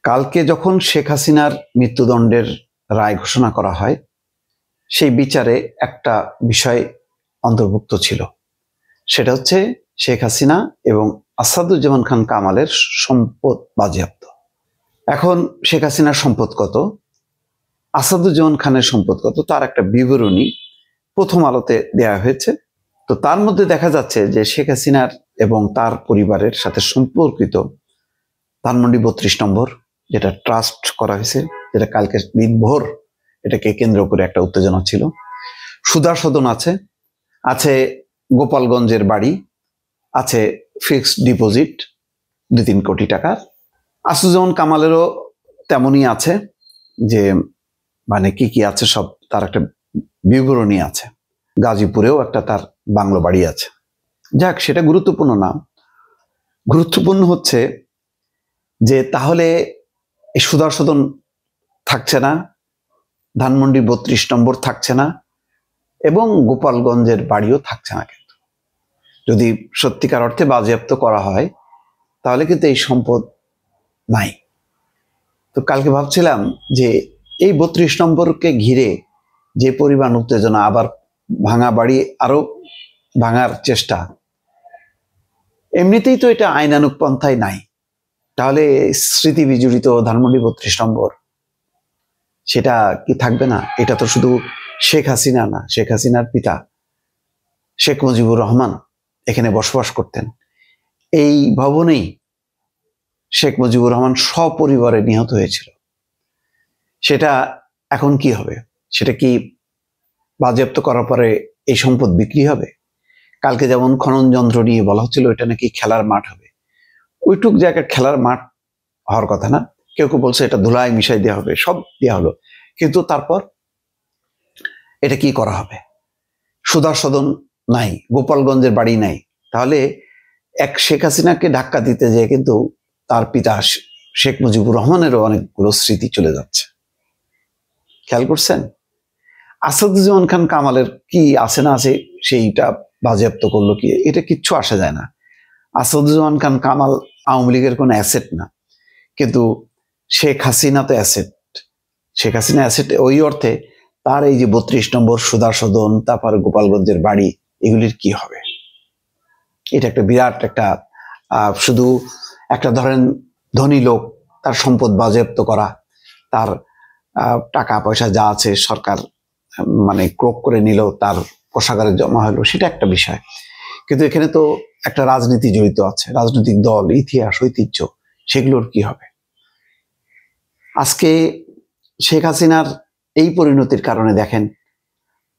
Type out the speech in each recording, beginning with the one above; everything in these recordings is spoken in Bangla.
কালকে যখন শেখ হাসিনার মৃত্যুদণ্ডের রায় ঘোষণা করা হয়, সেই বিচারে একটা বিষয় অন্তর্ভুক্ত ছিল। সেটা হচ্ছে শেখ হাসিনা এবং আসাদুজ্জামান খান কামালের সম্পদ বাজেয়াপ্ত। এখন শেখ হাসিনার সম্পদ কত, আসাদুজ্জামান খানের সম্পদ কত, তার একটা বিবরণী প্রথম আলোতে দেয়া হয়েছে। তো তার মধ্যে দেখা যাচ্ছে যে শেখ হাসিনার এবং তার পরিবারের সাথে সম্পর্কিত ধানমন্ডি 32 নম্বর, যেটা ট্রাস্ট করা হয়েছে, যেটা কালকে দিনভর এটাকে কেন্দ্র করে একটা উত্তেজনা ছিল। সুধা সদন আছে, আছে গোপালগঞ্জের বাড়ি, আছে ফিক্সড ডিপোজিট 2-3 কোটি টাকার। আসাদুজ্জামান কামালেরও তেমনই আছে, যে মানে কি কি আছে সব তার একটা বিবরণী আছে। গাজীপুরেও একটা তার বাংলো বাড়ি আছে। যাক, সেটা গুরুত্বপূর্ণ না। গুরুত্বপূর্ণ হচ্ছে যে তাহলে এই সুধা সদন থাকছে না, ধানমন্ডি 32 নম্বর থাকছে না, এবং গোপালগঞ্জের বাড়িও থাকছে না। কিন্তু যদি সত্যিকার অর্থে বাজেয়াপ্ত করা হয় তাহলে কিন্তু এই সম্পদ নাই। তো কালকে ভাবছিলাম যে এই 32 নম্বরকে ঘিরে যে পরিমাণ উত্তেজনা, আবার ভাঙা বাড়ি আরো ভাঙার চেষ্টা, এমনিতেই তো এটা আইনানুগ পন্থায় নাই। তাহলে স্মৃতি বিজড়িত ধানমন্ডি 32 নম্বর সেটা কি থাকবে না? এটা তো শুধু শেখ হাসিনা না, শেখ হাসিনার পিতা শেখ মুজিবুর রহমান এখানে বসবাস করতেন। এই ভবনেই শেখ মুজিবুর রহমান সপরিবারে নিহত হয়েছিল। সেটা এখন কি হবে? সেটা কি বাজেয়াপ্ত করার পরে এই সম্পদ বিক্রি হবে? কালকে যেমন খনন যন্ত্র নিয়ে বলা হচ্ছিল এটা নাকি খেলার মাঠ হবে। ওইটুক জায়গায় খেলার মাঠ হওয়ার কথা না। কেউ কেউ বলছে এটা ধুলায় মিশাই দেওয়া হবে, সব দেওয়া হলো, কিন্তু তারপর এটা কি করা হবে? সুধা সদন নাই, গোপালগঞ্জের বাড়ি নাই। তাহলে এক শেখ হাসিনাকে ধাক্কা দিতে যেয়ে কিন্তু তার পিতা শেখ মুজিবুর রহমানেরও অনেকগুলো স্মৃতি চলে যাচ্ছে। খেয়াল করছেন? আসাদুজ্জামান খান কামালের কি আছে না আছে, সেইটা বাজেয়াপ্ত করলো কি, এটা কিচ্ছু আসা যায় না। আসাদুজ্জামান খান কামাল আওয়ামী লীগের কোনো অ্যাসেট না, কিন্তু শেখ হাসিনা তো অ্যাসেট। শেখ হাসিনা অ্যাসেট ওই অর্থে তার এই যে 32 নম্বর, সুধা সদন, তারপর গোপালগঞ্জের বাড়ি, এগুলির কি হবে? এটা একটা বিরাট একটা শুধু একটা ধরেন ধনী লোক তার সম্পদ বাজেয়াপ্ত করা, তার টাকা পয়সা যা আছে সরকার মানে ক্রোক করে নিল, তার কোষাগারে জমা হলো, সেটা একটা বিষয়। কিন্তু এখানে তো একটা রাজনীতি জড়িত আছে, রাজনৈতিক দল, ইতিহাস, ঐতিহ্য, সেগুলোর কি হবে? আজকে শেখ হাসিনার এই পরিণতির কারণে দেখেন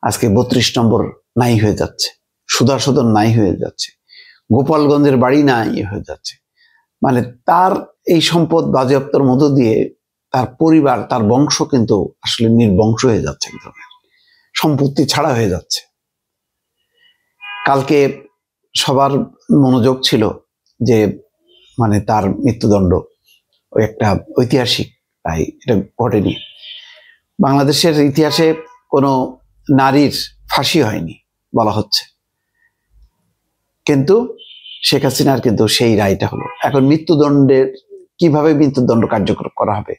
আজকে 32 নম্বর নাই হয়ে যাচ্ছে, সুধা সদন নাই হয়ে যাচ্ছে, গোপালগঞ্জের বাড়ি নাই হয়ে যাচ্ছে। মানে তার এই সম্পদ বাজেয়াপ্তর মধ্য দিয়ে তার পরিবার, তার বংশ কিন্তু আসলে নির্বংশ হয়ে যাচ্ছে, এক ধরনের সম্পত্তি ছাড়া হয়ে যাচ্ছে। কালকে সবার মনোযোগ ছিল যে মানে তার মৃত্যুদণ্ড ওই একটা ঐতিহাসিক রায়, এটা ঘটেনি। বাংলাদেশের ইতিহাসে কোনো নারীর ফাঁসি হয়নি বলা হচ্ছে, কিন্তু শেখ হাসিনার কিন্তু সেই রায়টা হলো। এখন মৃত্যুদণ্ডের কিভাবে মৃত্যুদণ্ড কার্যকর করা হবে,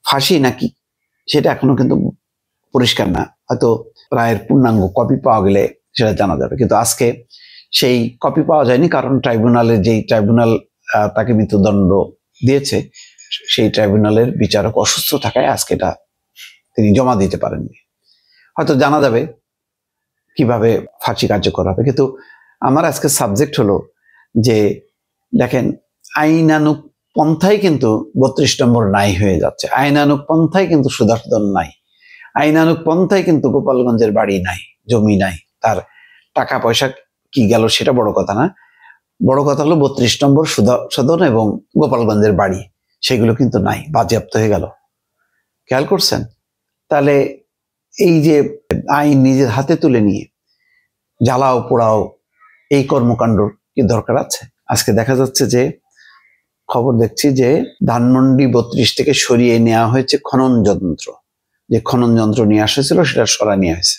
ফাঁসি নাকি, সেটা এখনো কিন্তু পরিষ্কার না। হয়তো রায়ের পূর্ণাঙ্গ কপি পাওয়া গেলে সেটা জানা যাবে, কিন্তু আজকে সেই কপি পাওয়া যায়নি, কারণ ট্রাইব্যুনালের যেই ট্রাইব্যুনাল তাকে মৃত্যুদণ্ড দিয়েছে, সেই ট্রাইব্যুনালের বিচারক অসুস্থ থাকায় আজকে এটা তিনি জমা দিতে পারেননি। হয়তো জানা যাবে কিভাবে ফাঁসি কার্যকর হবে। কিন্তু আমার আজকে সাবজেক্ট হলো যে দেখেন আইনানুগ পন্থায় কিন্তু 32 নম্বর নাই হয়ে যাচ্ছে, আইনানুগ পন্থায় কিন্তু সুধা সদন নাই, আইনানুগ পন্থায় কিন্তু গোপালগঞ্জের বাড়ি নাই, জমি নাই, তার টাকা পয়সা কি গেল সেটা বড় কথা না। বড় কথা হলো 32 নম্বর, সুধা সদন এবং গোপালগঞ্জের বাড়ি, সেগুলো কিন্তু নাই, বাজেয়াপ্ত হয়ে গেল। খেয়াল করছেন? তাহলে এই যে আইন নিজের হাতে তুলে নিয়ে জ্বালাও পোড়াও, এই কর্মকাণ্ড কি দরকার আছে? আজকে দেখা যাচ্ছে যে খবর দেখছি যে ধানমন্ডি 32 থেকে সরিয়ে নেওয়া হয়েছে খনন যন্ত্র, যে খনন যন্ত্র নিয়ে আসেছিল সেটা সরাই নেওয়া হয়েছে।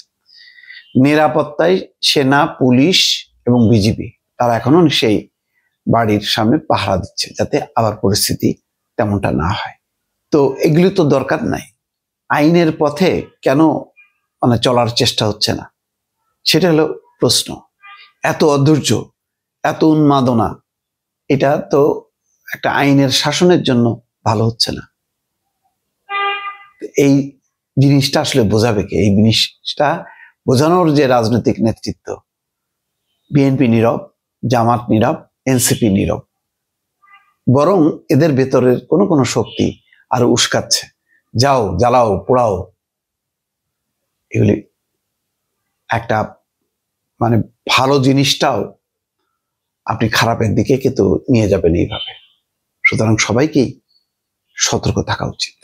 নিরাপত্তায় সেনা, পুলিশ এবং বিজিবি তারা এখনো সেই বাড়ির সামনে পাহারা দিচ্ছে, যাতে আবার পরিস্থিতি তেমনটা না হয়। তো এগুলি তো দরকার নাই। আইনের পথে কেন চলার চেষ্টা হচ্ছে না, সেটা হলো প্রশ্ন। এত অধৈর্য, এত উন্মাদনা, এটা তো একটা আইনের শাসনের জন্য ভালো হচ্ছে না। এই জিনিসটা আসলে বোঝাবে কে? এই জিনিসটা বোঝানোর যে রাজনৈতিক নেতৃত্ব, বিএনপি নীরব, জামাত নীরব, এনসিপি নীরব, বরং এদের ভেতরের কোনো কোনো শক্তি আরো উস্কাচ্ছে, যাও জ্বালাও পোড়াও। এগুলি একটা ভালো জিনিসটাও আপনি খারাপের দিকে কিন্তু নিয়ে যাবেন এইভাবে। সুতরাং সবাইকেই সতর্ক থাকা উচিত।